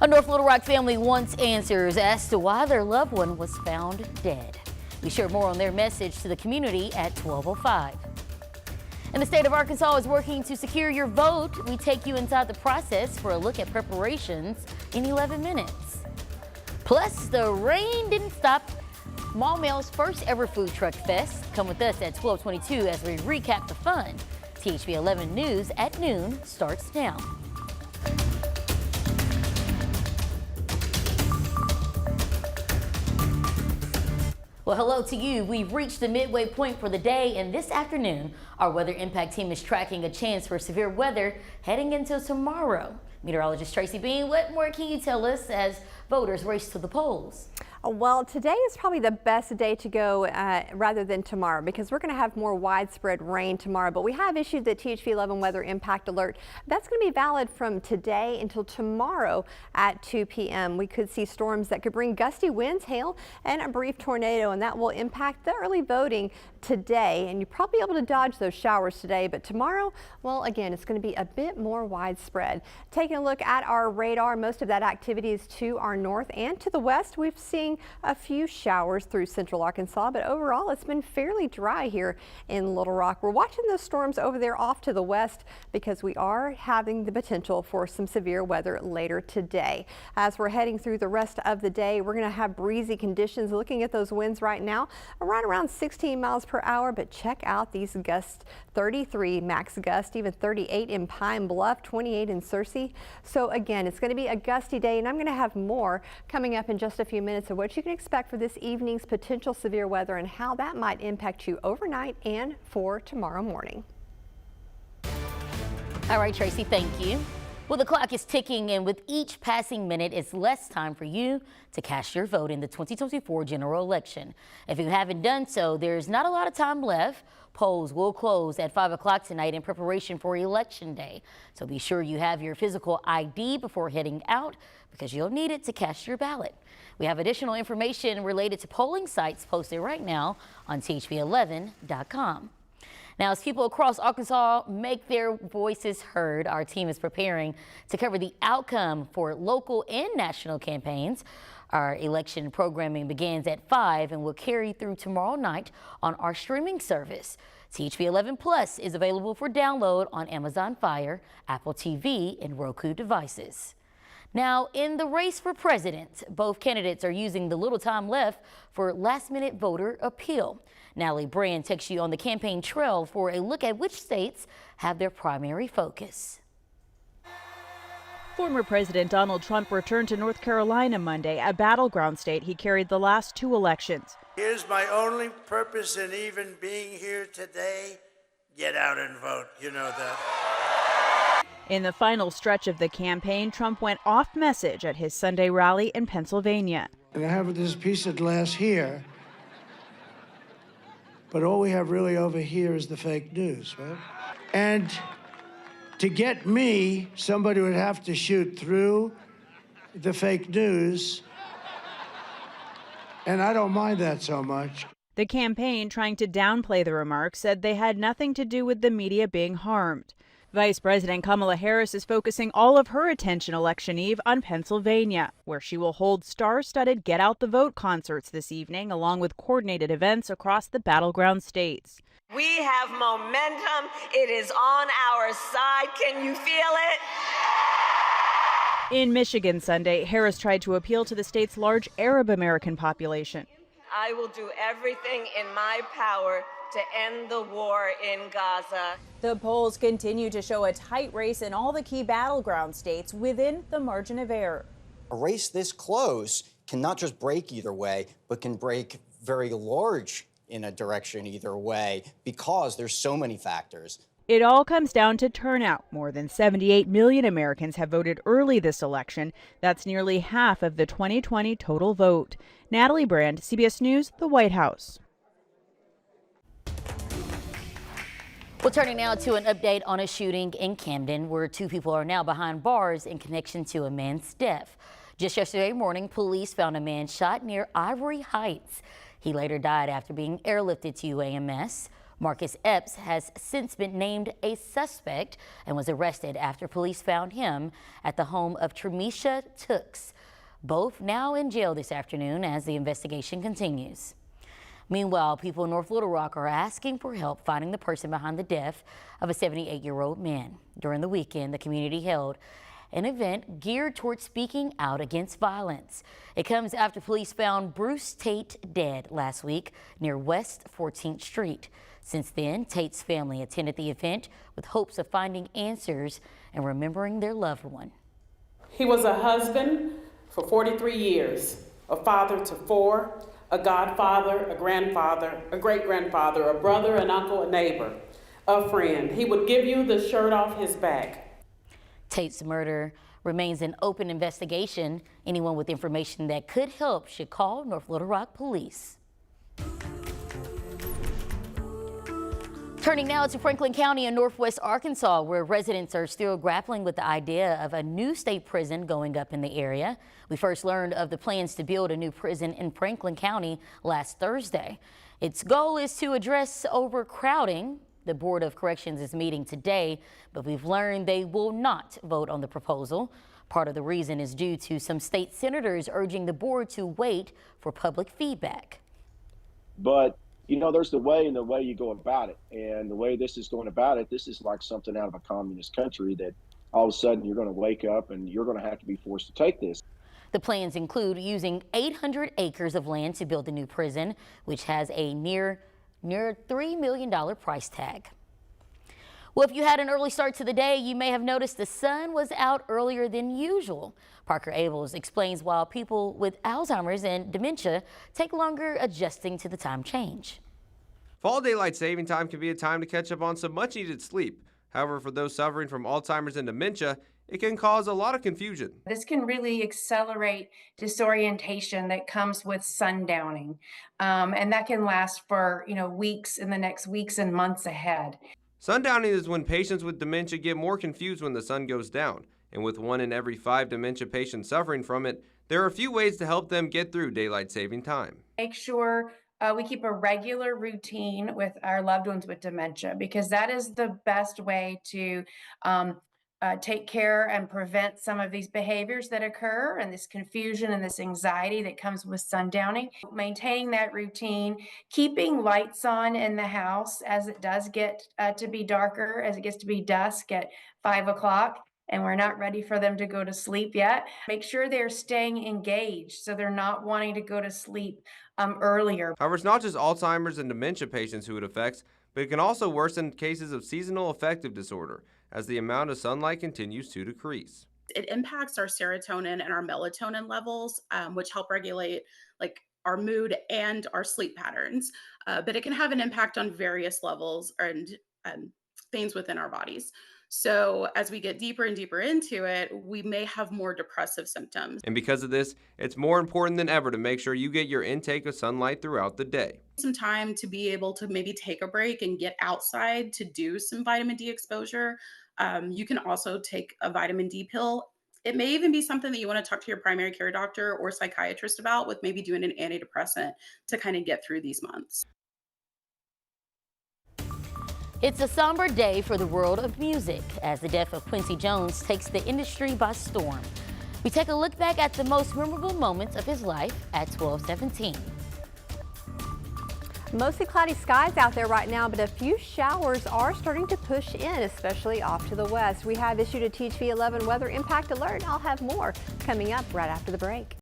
A North Little Rock family wants answers as to why their loved one was found dead. We share more on their message to the community at 12:05. And the state of Arkansas is working to secure your vote. We take you inside the process for a look at preparations in 11 minutes. Plus, the rain didn't stop Maumell's first ever food truck fest. Come with us at 12:22 as we recap the fun. THB 11 News at noon starts now. Well, hello to you. We've reached the midway point for the day, and this afternoon, our weather impact team is tracking a chance for severe weather heading into tomorrow. Meteorologist Tracy Bean, what more can you tell us as voters race to the polls? Well, today is probably the best day to go rather than tomorrow, because we're going to have more widespread rain tomorrow. But we have issued the THB 11 weather impact alert. That's going to be valid from today until tomorrow at 2 p.m. We could see storms that could bring gusty winds, hail, and a brief tornado, and that will impact the early voting today. And you'll probably be able to dodge those showers today. But tomorrow, well, again, it's going to be a bit more widespread. Taking a look at our radar, most of that activity is to our north and to the west. We've seen a few showers through central Arkansas, but overall it's been fairly dry here in Little Rock. We're watching those storms over there off to the west because we are having the potential for some severe weather later today. As we're heading through the rest of the day, we're going to have breezy conditions. Looking at those winds right now, around 16 miles per hour, but check out these gusts. 33 max gust, even 38 in Pine Bluff, 28 in Searcy. So again, it's going to be a gusty day, and I'm going to have more coming up in just a few minutes of what you can expect for this evening's potential severe weather and how that might impact you overnight and for tomorrow morning. All right, Tracy, thank you. Well, the clock is ticking, and with each passing minute, it's less time for you to cast your vote in the 2024 general election. If you haven't done so, there's not a lot of time left. Polls will close at 5 o'clock tonight in preparation for Election Day. So be sure you have your physical ID before heading out, because you'll need it to cast your ballot. We have additional information related to polling sites posted right now on THB11.com. Now, as people across Arkansas make their voices heard, our team is preparing to cover the outcome for local and national campaigns. Our election programming begins at 5 and will carry through tomorrow night on our streaming service. THB 11 Plus is available for download on Amazon Fire, Apple TV, and Roku devices. Now, in the race for president, both candidates are using the little time left for last-minute voter appeal. Natalie Brand takes you on the campaign trail for a look at which states have their primary focus. Former President Donald Trump returned to North Carolina Monday, a battleground state he carried the last two elections. Here's my only purpose in even being here today: get out and vote. You know that. In the final stretch of the campaign, Trump went off message at his Sunday rally in Pennsylvania. And I have this piece of glass here, but all we have really over here is the fake news, right? And to get me, somebody would have to shoot through the fake news, and I don't mind that so much. The campaign, trying to downplay the remarks, said they had nothing to do with the media being harmed. Vice President Kamala Harris is focusing all of her attention election eve on Pennsylvania, where she will hold star-studded Get Out the Vote concerts this evening, along with coordinated events across the battleground states. We have momentum. It is on our side. Can you feel it? In Michigan Sunday, Harris tried to appeal to the state's large Arab American population. I will do everything in my power to end the war in Gaza. The polls continue to show a tight race in all the key battleground states within the margin of error. A race this close can not just break either way, but can break very large in a direction either way because there's so many factors. It all comes down to turnout. More than 78 million Americans have voted early this election. That's nearly half of the 2020 total vote. Natalie Brand, CBS News, the White House. Well, turning now to an update on a shooting in Camden, where two people are now behind bars in connection to a man's death. Just yesterday morning, police found a man shot near Ivory Heights. He later died after being airlifted to UAMS. Marcus Epps has since been named a suspect and was arrested after police found him at the home of Tremisha Tooks, both now in jail this afternoon as the investigation continues. Meanwhile, people in North Little Rock are asking for help finding the person behind the death of a 78-year-old man. During the weekend, the community held an event geared towards speaking out against violence. It comes after police found Bruce Tate dead last week near West 14th Street. Since then, Tate's family attended the event with hopes of finding answers and remembering their loved one. He was a husband for 43 years, a father to 4, a godfather, a grandfather, a great-grandfather, a brother, an uncle, a neighbor, a friend. He would give you the shirt off his back. Tate's murder remains an open investigation. Anyone with information that could help should call North Little Rock Police. Turning now to Franklin County in Northwest Arkansas, where residents are still grappling with the idea of a new state prison going up in the area. We first learned of the plans to build a new prison in Franklin County last Thursday. Its goal is to address overcrowding. The Board of Corrections is meeting today, but we've learned they will not vote on the proposal. Part of the reason is due to some state senators urging the board to wait for public feedback. But you know, there's the way and the way you go about it. And the way this is going about it, this is like something out of a communist country that all of a sudden you're going to wake up and you're going to have to be forced to take this. The plans include using 800 acres of land to build the new prison, which has a near $3 million price tag. Well, if you had an early start to the day, you may have noticed the sun was out earlier than usual. Parker Abels explains why people with Alzheimer's and dementia take longer adjusting to the time change. Fall daylight saving time can be a time to catch up on some much needed sleep. However, for those suffering from Alzheimer's and dementia, it can cause a lot of confusion. This can really accelerate disorientation that comes with sundowning, and that can last for weeks in the next weeks and months ahead. Sundowning is when patients with dementia get more confused when the sun goes down, and with 1 in every 5 dementia patients suffering from it, there are a few ways to help them get through daylight saving time. Make sure we keep a regular routine with our loved ones with dementia, because that is the best way to take care and prevent some of these behaviors that occur and this confusion and this anxiety that comes with sundowning. Maintaining that routine, keeping lights on in the house as it does get to be darker, as it gets to be dusk at 5 o'clock, and we're not ready for them to go to sleep yet. Make sure they're staying engaged so they're not wanting to go to sleep earlier. However, it's not just Alzheimer's and dementia patients who it affects, but it can also worsen cases of seasonal affective disorder as the amount of sunlight continues to decrease. It impacts our serotonin and our melatonin levels, which help regulate our mood and our sleep patterns. But it can have an impact on various levels and things within our bodies. So as we get deeper and deeper into it, we may have more depressive symptoms. And because of this, it's more important than ever to make sure you get your intake of sunlight throughout the day. Some time to be able to maybe take a break and get outside to do some vitamin D exposure. You can also take a vitamin D pill. It may even be something that you want to talk to your primary care doctor or psychiatrist about, with maybe doing an antidepressant to kind of get through these months. It's a somber day for the world of music as the death of Quincy Jones takes the industry by storm. We take a look back at the most memorable moments of his life at 12:17. Mostly cloudy skies out there right now, but a few showers are starting to push in, especially off to the west. We have issued a Teach V11 weather impact alert. I'll have more coming up right after the break.